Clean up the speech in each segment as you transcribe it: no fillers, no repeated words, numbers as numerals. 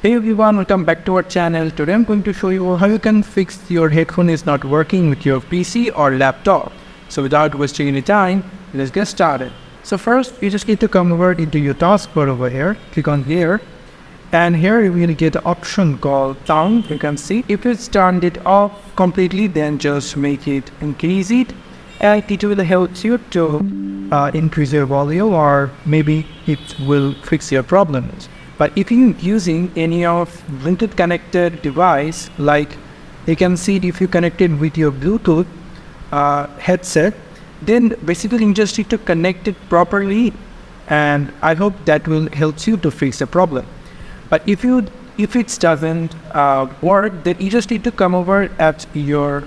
Hey everyone, welcome back to our channel. Today I'm going to show you how you can fix your headphone is not working with your PC or laptop. So without wasting any time, let's get started. So first, you just need to come over into your taskbar over here. Click on here. And here you will get an option called sound. You can see if it's turned it off completely, then just make it increase it. And it will help you to increase your volume, or maybe it will fix your problems. But if you're using any of Bluetooth connected device, like you can see if you connected with your Bluetooth headset, then basically you just need to connect it properly, and I hope that will help you to fix the problem. But if it doesn't work, then you just need to come over at your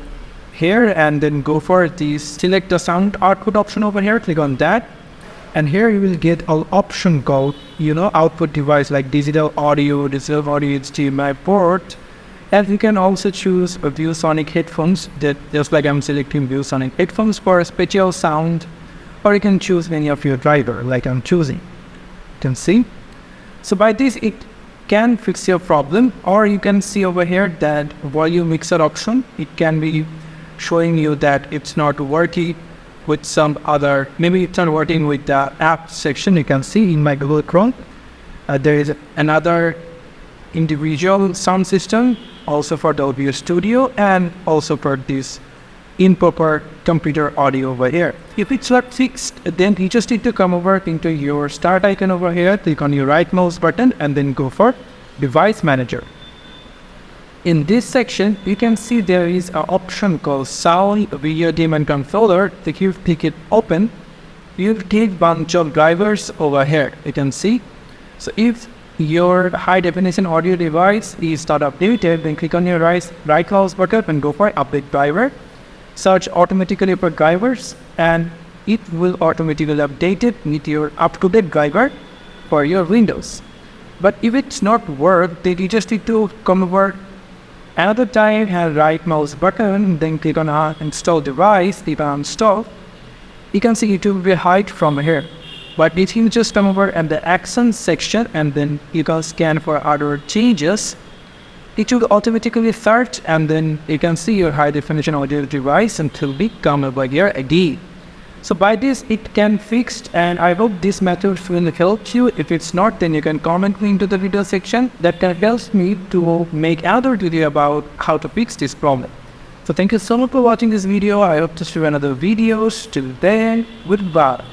here and then go for this select the sound output option over here. Click on that. And here you will get an option called, output device like digital audio, HDMI port. And you can also choose ViewSonic headphones, that just like I'm selecting ViewSonic headphones for spatial sound, or you can choose any of your driver like I'm choosing. You can see. So by this, it can fix your problem, or you can see over here that volume mixer option. It can be showing you that it's not working with some other, maybe it's not working with the app section. You can see in my Google Chrome, there is another individual sound system also for the audio studio and also for this improper computer audio over here. If it's not fixed, then you just need to come over into your start icon over here, click on your right mouse button and then go for device manager. In this section, you can see there is an option called sound, video, dim and controller. If you click it open, you get bunch of drivers over here. You can see. So if your high definition audio device is not updated, then click on your right mouse button and go for update driver. Search automatically for drivers and it will automatically update it with your up-to-date driver for your Windows. But if it's not work, then you just need to come over another time, have right mouse button, then click on install device, click on install. You can see it will be hide from here. But if you just come over at the action section and then you can scan for other changes, it will automatically search and then you can see your high definition audio device until we come over here again. So by this, it can fix, and I hope this method will help you. If it's not, then you can comment me into the video section. That can help me to make another video about how to fix this problem. So thank you so much for watching this video. I hope to see another videos. Till then, goodbye.